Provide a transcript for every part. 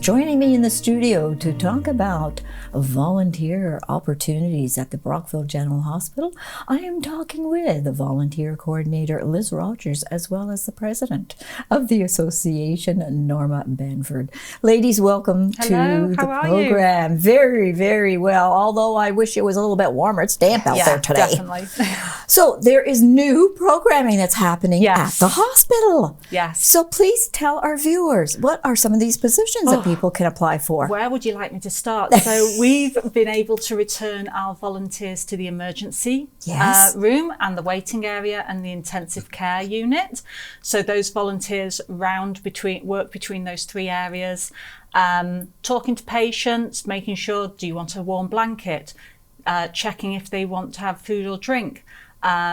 Joining me in the studio to talk about volunteer opportunities at the Brockville General Hospital, I am talking with the volunteer coordinator, Liz Rogers, as well as the president of the association, Norma Banford. Ladies, welcome to the program. You? Very, very well, although I wish it was a little bit warmer. It's damp out there today. Definitely. So there is new programming that's happening at the hospital. Yes. So please tell our viewers, what are some of these positions that people can apply for? Where would you like me to start? So we've been able to return our volunteers to the emergency room and the waiting area and the intensive care unit. So those volunteers work between those three areas, talking to patients, making sure, do you want a warm blanket? Checking if they want to have food or drink,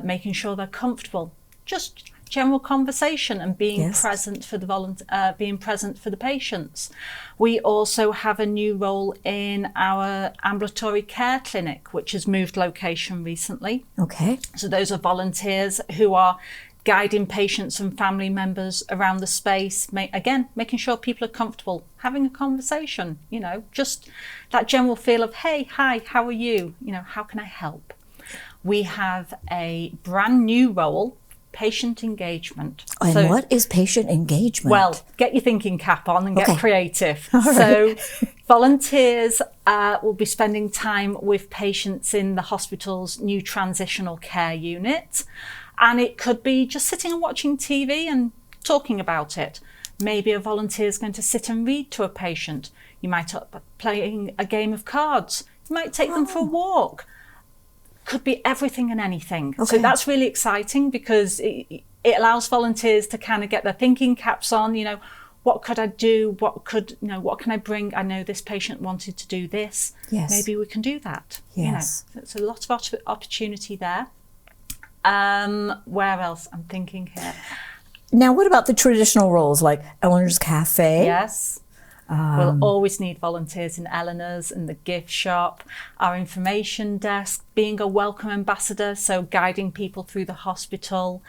making sure they're comfortable, just general conversation and being present for the being present for the patients. We also have a new role in our ambulatory care clinic, which has moved location recently. Okay. So those are volunteers who are guiding patients and family members around the space, making sure people are comfortable, having a conversation, just that general feel of, hey, hi, how are you? How can I help? We have a brand new role, patient engagement. And what is patient engagement? Well, get your thinking cap on and get creative. So volunteers will be spending time with patients in the hospital's new transitional care unit. And it could be just sitting and watching TV and talking about it. Maybe a volunteer is going to sit and read to a patient. You might be playing a game of cards. You might take them for a walk. Could be everything and anything. So that's really exciting because it allows volunteers to kind of get their thinking caps on. What could I do? What can I bring? I know this patient wanted to do this. Yes. Maybe we can do that. Yes. There's a lot of opportunity there. Where else? I'm thinking here. Now, what about the traditional roles like Eleanor's Cafe? Yes. We'll always need volunteers in Eleanor's and the gift shop, our information desk, being a welcome ambassador, so guiding people through the hospital.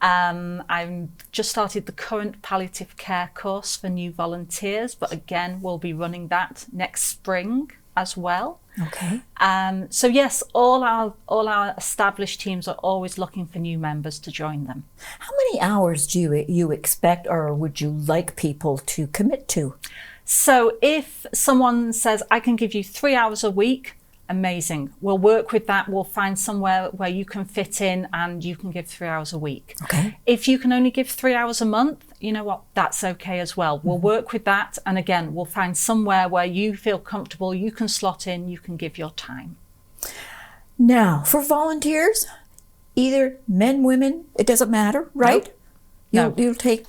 I've just started the current palliative care course for new volunteers, but again, we'll be running that next spring as well. Okay. So yes, all our established teams are always looking for new members to join them. How many hours do you expect, or would you like people to commit to? So if someone says, I can give you 3 hours a week, amazing. We'll work with that. We'll find somewhere where you can fit in and you can give 3 hours a week. Okay. If you can only give 3 hours a month, you know what, that's okay as well. We'll work with that. And again, we'll find somewhere where you feel comfortable, you can slot in, you can give your time. Now, for volunteers, either men, women, it doesn't matter, right? Nope. You'll take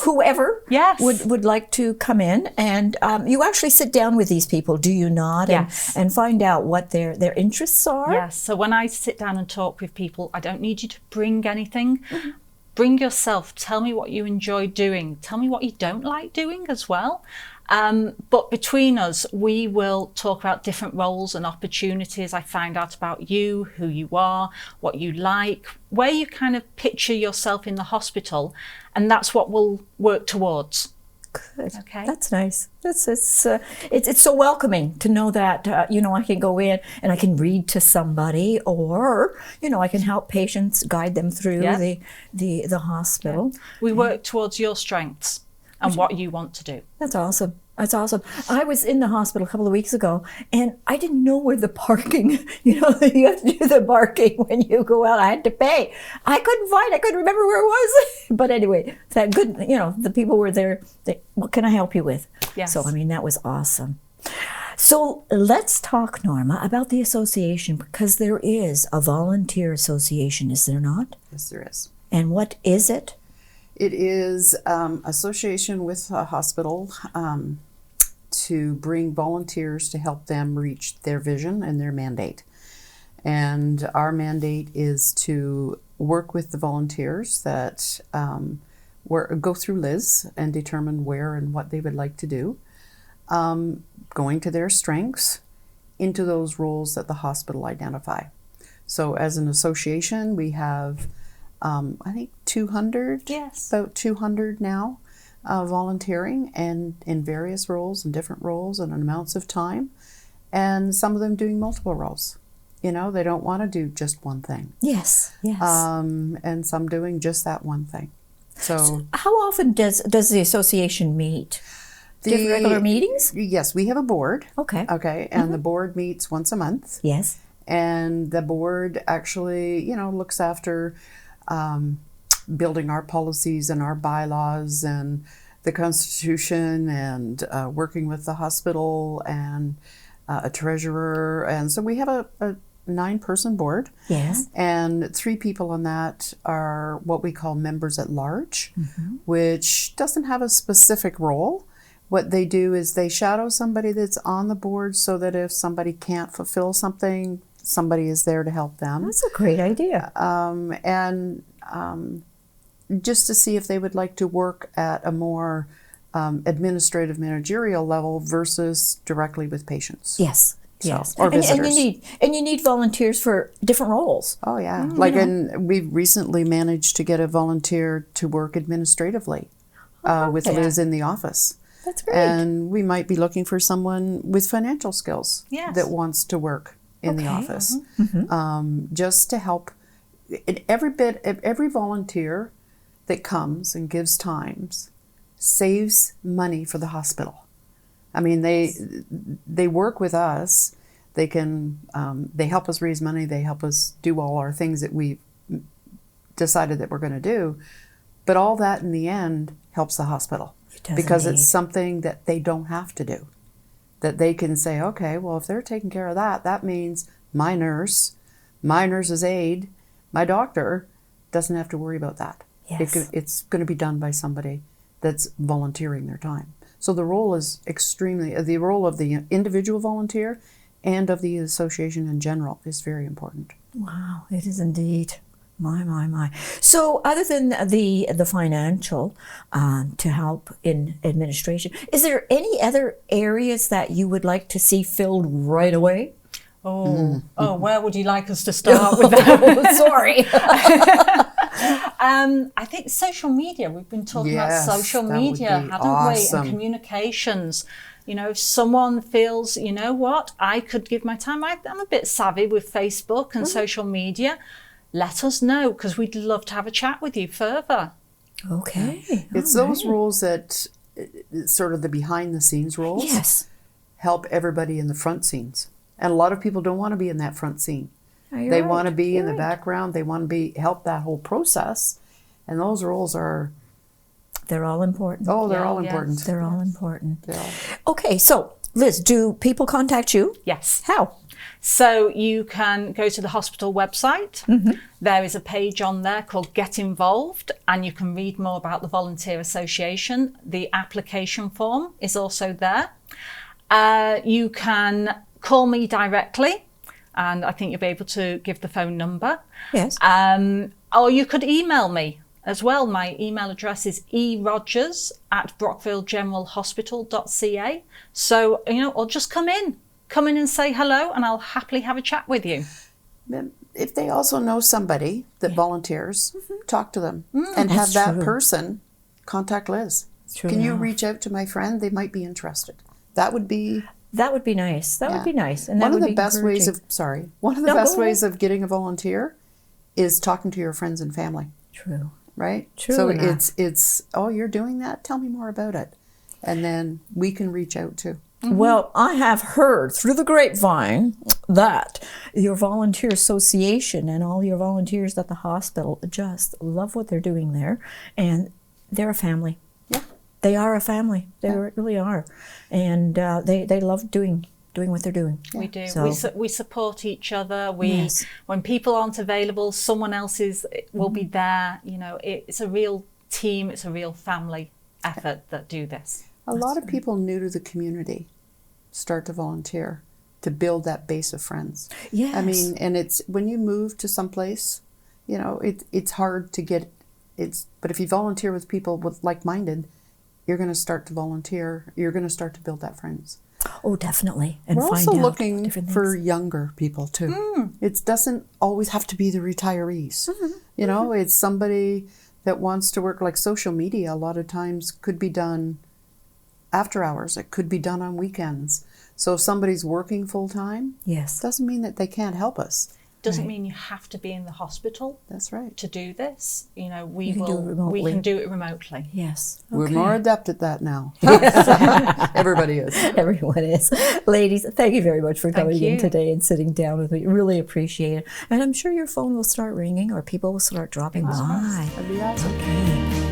whoever would like to come in, and you actually sit down with these people, do you not? Yes. And find out what their interests are? Yes. So when I sit down and talk with people, I don't need you to bring anything. Bring yourself. Tell me what you enjoy doing. Tell me what you don't like doing as well. But between us, we will talk about different roles and opportunities. I find out about you, who you are, what you like, where you kind of picture yourself in the hospital, and that's what we'll work towards. Good. Okay. That's nice. It's so welcoming to know that I can go in and I can read to somebody, or I can help patients, guide them through the hospital. Yeah. We work towards your strengths and what you want to do. That's awesome. That's awesome. I was in the hospital a couple of weeks ago, and I didn't know where the parking, you have to do the parking when you go out. I had to pay. I couldn't remember where it was. But anyway, that good, the people were there. What can I help you with? Yes. So, that was awesome. So let's talk, Norma, about the association, because there is a volunteer association, is there not? Yes, there is. And what is it? It is association with a hospital to bring volunteers to help them reach their vision and their mandate. And our mandate is to work with the volunteers that go through Liz and determine where and what they would like to do, going to their strengths into those roles that the hospital identify. So as an association, we have I think 200, yes, about 200 now, volunteering and in various roles and different roles and amounts of time, and some of them doing multiple roles. You know, they don't want to do just one thing. Yes, yes. And some doing just that one thing. So how often does the association meet? Do you have regular meetings? Yes, we have a board. Okay. Okay, and the board meets once a month. Yes. And the board actually, you know, looks after building our policies and our bylaws and the Constitution and working with the hospital and a treasurer. And so we have a 9-person board. Yes. And 3 people on that are what we call members at large, which doesn't have a specific role. What they do is they shadow somebody that's on the board so that if somebody can't fulfill something, somebody is there to help them. That's a great idea. And just to see if they would like to work at a more administrative managerial level versus directly with patients. Yes. Yes. Or visitors. And you need volunteers for different roles. Oh yeah. And we've recently managed to get a volunteer to work administratively with Liz in the office. That's great. And we might be looking for someone with financial skills that wants to work in the office. Just to help. Every volunteer that comes and gives times saves money for the hospital. I mean, they work with us. They can they help us raise money. They help us do all our things that we decided that we're going to do. But all that in the end helps the hospital because it's something that they don't have to do. That they can say, okay, well, if they're taking care of that, that means my nurse's aide, my doctor doesn't have to worry about that. Yes. It's going to be done by somebody that's volunteering their time. So the role is the role of the individual volunteer and of the association in general is very important. Wow, it is indeed. My. So other than the financial to help in administration, is there any other areas that you would like to see filled right away? Where would you like us to start with that? Sorry. I think social media. We've been talking about social media, haven't we? And communications. You know, if someone feels, you know what, I could give my time. I'm a bit savvy with Facebook and social media. Let us know because we'd love to have a chat with you further. Okay. It's those roles that sort of the behind the scenes roles. Yes. Help everybody in the front scenes. And a lot of people don't want to be in that front scene. They want to be in the background. They want to help that whole process. And those roles they're all important. Oh, they're all important. They're all important. Okay, so Liz, do people contact you? Yes. How? So you can go to the hospital website. There is a page on there called Get Involved, and you can read more about the Volunteer Association. The application form is also there. You can call me directly, and I think you'll be able to give the phone number. Yes. Or you could email me as well. My email address is erogers@brockvillegeneralhospital.ca. So, you know, or just come in and say hello, and I'll happily have a chat with you. If they also know somebody that volunteers, talk to them and have that person contact Liz. Can you reach out to my friend? They might be interested. That would be nice. That would be nice. And one of the best ways of getting a volunteer is talking to your friends and family. True. Right? True. So it's you're doing that? Tell me more about it. And then we can reach out too. Well, I have heard through the grapevine that your volunteer association and all your volunteers at the hospital just love what they're doing there, and they're a family. Yeah. They are a family. They really are. And they love doing what they're doing. We do. So, we support each other. When people aren't available, someone else will be there. You know, it's a real team. It's a real family effort that do this. A lot of people new to the community start to volunteer to build that base of friends. Yes. I mean, and it's when you move to someplace, you know, it's hard to get but if you volunteer with people with like-minded, you're going to start to volunteer. You're going to start to build that friends. Oh, definitely. And we're find also out looking for younger people too. It doesn't always have to be the retirees. You know, it's somebody that wants to work, like social media, a lot of times could be done after hours. It could be done on weekends. So if somebody's working full time, Yes. doesn't mean that they can't help us. Doesn't mean you have to be in the hospital That's right. to do this. You know, You can do it we remotely. can do it remotely. Yes. We're Okay. more adept at that now. Everybody is. Everyone is. Ladies, thank you very much for coming in you. today and sitting down with me. Really appreciate it. And I'm sure your phone will start ringing or people will start dropping by. That'd be awesome. Okay.